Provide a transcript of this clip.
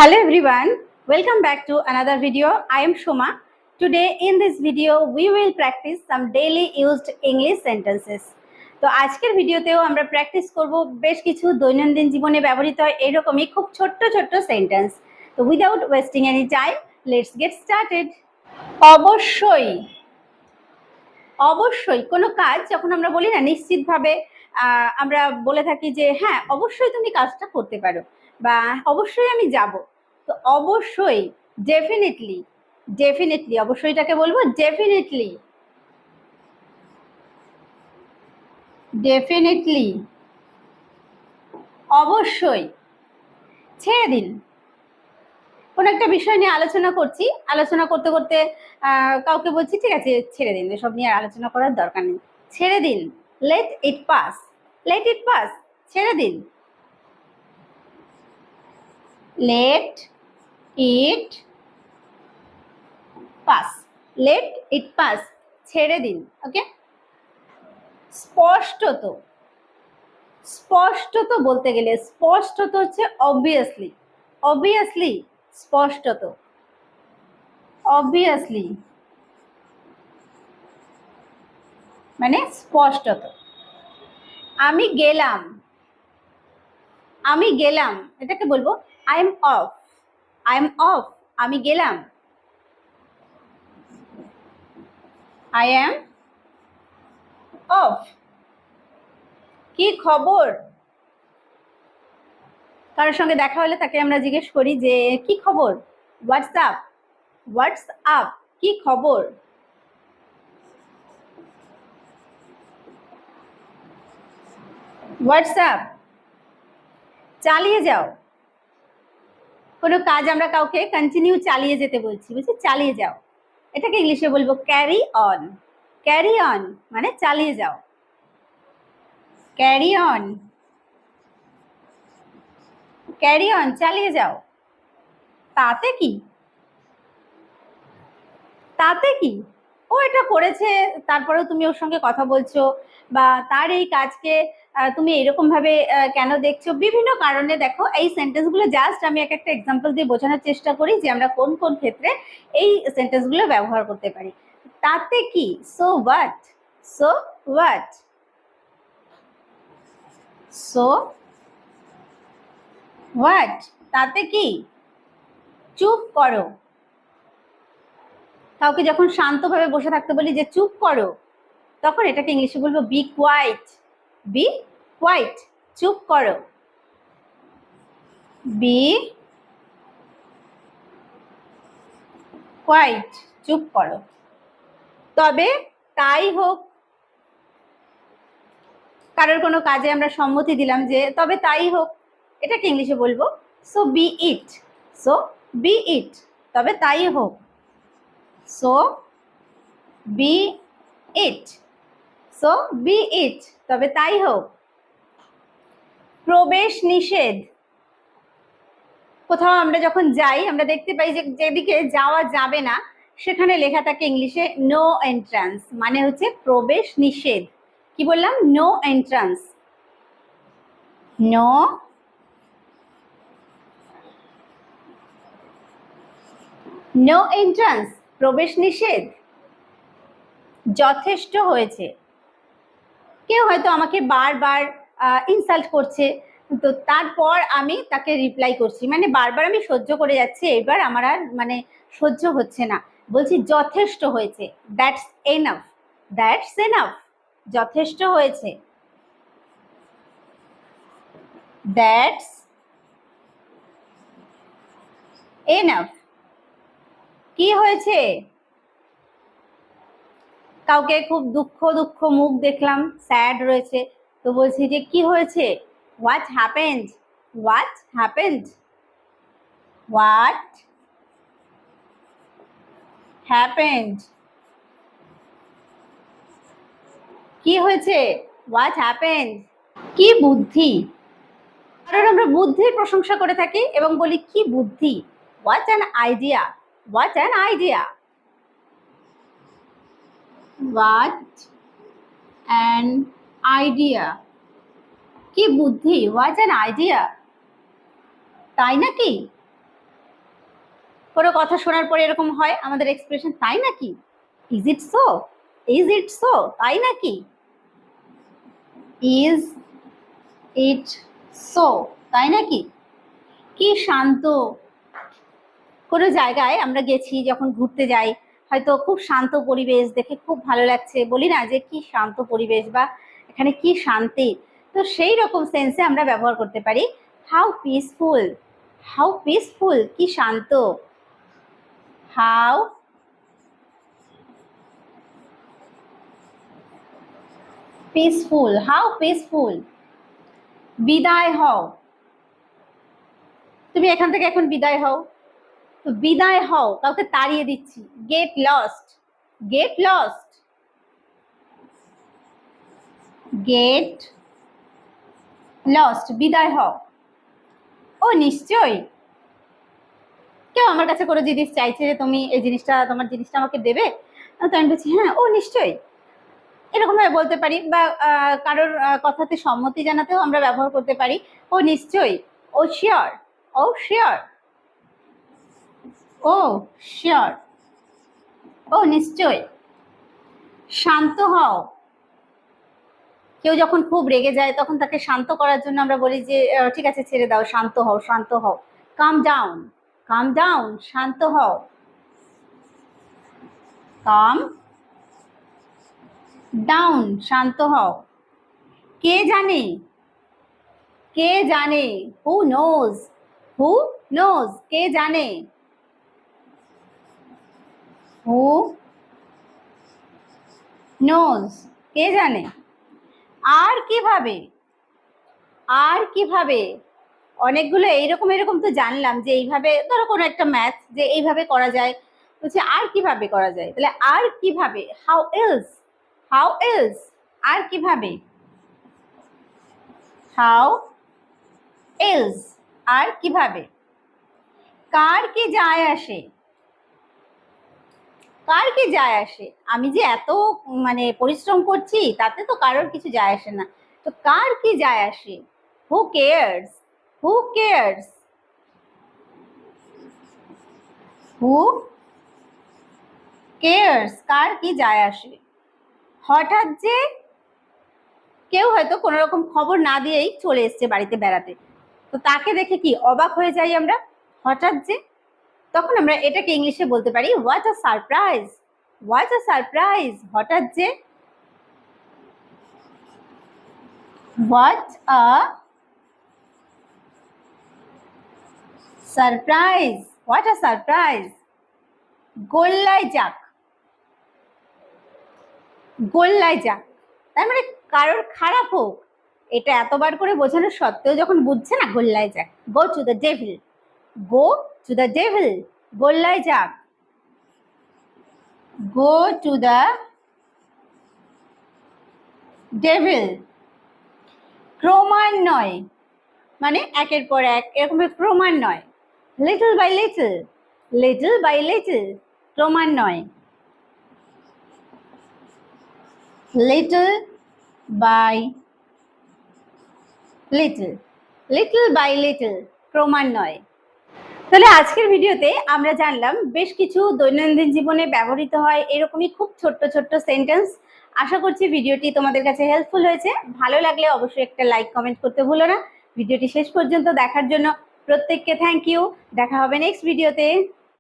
Hello everyone, welcome back to another video. I am Shoma. Today in this video we will practice some daily used English sentences. তো আজকের ভিডিওতেও আমরা practice করব বেশ কিছু দৈনন্দিন জীবনে ব্যবহৃত হয় এরকমই খুব ছোট্ট ছোট্ট সেন্টেন্স। তো without wasting any time let's get started. অবশ্যই অবশ্যই কোনো কাজ যখন আমরা বলি না নিশ্চিতভাবে আমরা বলে থাকি যে হ্যাঁ অবশ্যই তুমি কাজটা করতে পারো বা অবশ্যই আমি যাব। তো অবশ্যই ডেফিনেটলি ডেফিনেটলি অবশ্যইটাকে বলবো ডেফিনেটলি ডেফিনেটলি অবশ্যই। ছেড়ে দিন, কোনো একটা বিষয় নিয়ে আলোচনা করছি, আলোচনা করতে করতে কাউকে বলছি ঠিক আছে ছেড়ে দিন, এসব নিয়ে আলোচনা করার দরকার নেই, ছেড়ে দিন। Let it pass, let it pass, ছেড়ে দিন। Let it pass, let it pass, ছেড়ে দিন। ওকে। স্পষ্টত, স্পষ্টত বলতে গেলে স্পষ্টত হচ্ছে অবভিয়াসলি, অবভিয়াসলি স্পষ্টত, অবভিয়াসলি মানে স্পষ্টত। আমি গেলাম, আমি গেলাম এটাকে বলবো I am of, I am of, আমি গেলাম। I am of. কি খবর, কারোর সঙ্গে দেখা হলে তাকে আমরা জিজ্ঞেস করি যে কি খবর, হোয়াটসঅ্যাপ, হোয়াটসঅ্যাপ, কি খবর। হোয়াটসঅ্যাপ। চালিয়ে যাও, কোনো কাজ আমরা কাউকে কন্টিনিউ চালিয়ে যেতে বলছি, বুঝছি, চালিয়ে যাও। এটাকে ইংলিশে বলবো ক্যারি অন, ক্যারি অন মানে চালিয়ে যাও, ক্যারি অন, ক্যারি অন চালিয়ে যাও। তাতে কি, তাতে কি, ও এটা করেছে তারপরেও তুমি ওর সঙ্গে কথা বলছো, বা তার এই কাজকে তুমি এরকম ভাবে কেন দেখছো, বিভিন্ন কারণে। দেখো এই সেন্টেন্সগুলো জাস্ট আমি এক একটা এক্সাম্পল দিয়ে বোঝানোর চেষ্টা করি যে আমরা কোন কোন ক্ষেত্রে এই সেন্টেন্সগুলো ব্যবহার করতে পারি। তাতে কি, so what, so what, so what, তাতে কি। চুপ করো, কাউকে যখন শান্তভাবে বসে থাকতে বলি যে চুপ করো, তখন এটাকে ইংলিশে বলবো বি কোয়াইট, বি কোয়াইট, চুপ করো, বি কোয়াইট, চুপ করো। তবে তাই হোক, কারোর কোনো কাজে আমরা সম্মতি দিলাম যে তবে তাই হোক, এটাকে ইংলিশে বলবো সো বি ইট, সো বি ইট, তবে তাই হোক, সো বি ইট, সো বি ইট, তবে তাই হোক। প্রবেশ নিষেধ, কোথাও আমরা যখন যাই আমরা দেখতে পাই যে যেদিকে যাওয়া যাবে না সেখানে লেখা থাকে ইংলিশে নো এন্ট্রান্স, মানে হচ্ছে প্রবেশ নিষেধ। কি বললাম, no entrance, no no entrance, প্রবেশ নিষেধ। যথেষ্ট হয়েছে, কেউ হয়তো আমাকে বারবার ইনসাল্ট করছে, তো তারপর আমি তাকে রিপ্লাই করছি, মানে বারবার আমি সহ্য করে যাচ্ছি, এবার আমার আর মানে সহ্য হচ্ছে না, বলছি যথেষ্ট হয়েছে, দ্যাটস এনাফ, দ্যাটস এনাফ, যথেষ্ট হয়েছে, দ্যাটস এনাফ। কি হয়েছে, কাউকে খুব দুঃখ দুঃখ মুখ দেখলাম, স্যাড রয়েছে, তো বলছি যে কি হয়েছে, what happened, what happened, what happened, কি হয়েছে, হোয়াট হ্যাপেন্ড। কি বুদ্ধি, কারণ আমরা বুদ্ধির প্রশংসা করে থাকি এবং বলি কি বুদ্ধি, what an idea, what an idea, what an idea, কি বুদ্ধি, হোয়াট অ্যান আইডিয়া, তাই নাকি, কোনো কথা শোনার পরে এরকম হয় আমাদের এক্সপ্রেশন, তাই নাকি, is it so, is it so, তাই নাকি, ইজ ইট সো, তাই নাকি। কি শান্ত। কোনো জায়গায় আমরা গেছি, যখন ঘুরতে যাই, হয়তো খুব শান্ত পরিবেশ দেখে খুব ভালো লাগছে, বলি না যে কি শান্ত পরিবেশ বা এখানে কি শান্তি। তো সেই রকম সেন্সে আমরা ব্যবহার করতে পারি হাউ পিসফুল, হাউ পিসফুল, কি শান্ত, হাউ পিসফুল, হাউ পিসফুল। বিদায় হও, তুমি এখান থেকে এখন বিদায় হও, তো বিদায় হও কাউকে তাড়িয়ে দিচ্ছি, get lost, get lost, get lost, বিদায় হও। ও নিশ্চয়ই, কেউ আমার কাছে কোনো জিনিস চাইছে যে তুমি এই জিনিসটা, তোমার জিনিসটা আমাকে দেবে, তো আমি বলছি হ্যাঁ, ও নিশ্চয়ই, এরকম ভাবে বলতে পারি। বা কারোর কথাতে সম্মতি জানাতেও আমরা ব্যবহার করতে পারি ও নিশ্চয়ই, ও শিওর, ও শিওর, ও শিওর, ও নিশ্চয়ই। শান্ত হও, কেউ যখন খুব রেগে যায় তখন তাকে শান্ত করার জন্য আমরা বলি যে ঠিক আছে ছেড়ে দাও, শান্ত হও, শান্ত হও, কাম ডাউন, কাম ডাউন, শান্ত হও, কাম ডাউন, শান্ত হও। কে জানে, কে জানে, হু নোজ, হু নোজ, কে জানে, হু নোজ, কে জানে। আর কিভাবে, আর কিভাবে, অনেকগুলো এইরকম এরকম তো জানলাম যে এইভাবে, ধরো কোনো একটা ম্যাথ যে এইভাবে করা যায়, বলছে আর কিভাবে করা যায়, তাহলে আর কিভাবে, হাউ এলস, হাউ এলস, আর কিভাবে, হাউ এলস, আর কিভাবে। কার কি যায় আসে, কার কি যায় আসে, আমি যে এত মানে পরিশ্রম করছি তাতে তো কারোর কিছু যায় আসে না, তো কার কি যায় আসে, who cares, who cares, who cares, কার কি যায় আসে। হঠাৎ যে, কেউ হয়তো কোনো রকম খবর না দিয়েই চলে এসছে বাড়িতে বেড়াতে, তো তাকে দেখে কি অবাক হয়ে যাই আমরা, হঠাৎ যে, তখন আমরা এটাকে ইংলিশে বলতে পারি what a surprise, what a surprise, হঠাৎ যে, what a surprise, what a surprise. গোল্লায় যাক, গোল্লায় যাক, তার মানে কারোর খারাপ হোক, এটা এতবার করে বোঝানো সত্ত্বেও যখন বুঝছে না, গোল্লায় যাক, go to the devil, go to the devil, গোল্লায় যাক, গো টু দ্য ডেভিল। ক্রমান্বয়ে মানে একের পর এক, এরকম ক্রমান্বয়ে, little by little, little by little, ক্রমান্বয়ে, little by little, little by little, ক্রমান্বয়ে। তাহলে আজকের ভিডিওতে আমরা জানলাম বেশ কিছু দৈনন্দিন জীবনে ব্যবহৃত হয় এরকমই খুব ছোট্ট ছোট্ট সেন্টেন্স। আশা করছি ভিডিওটি তোমাদের কাছে হেল্পফুল হয়েছে। ভালো লাগলে অবশ্যই একটা লাইক কমেন্ট করতে ভুলো না। ভিডিওটি শেষ পর্যন্ত দেখার জন্য প্রত্যেককে থ্যাংক ইউ। দেখা হবে নেক্সট ভিডিওতে।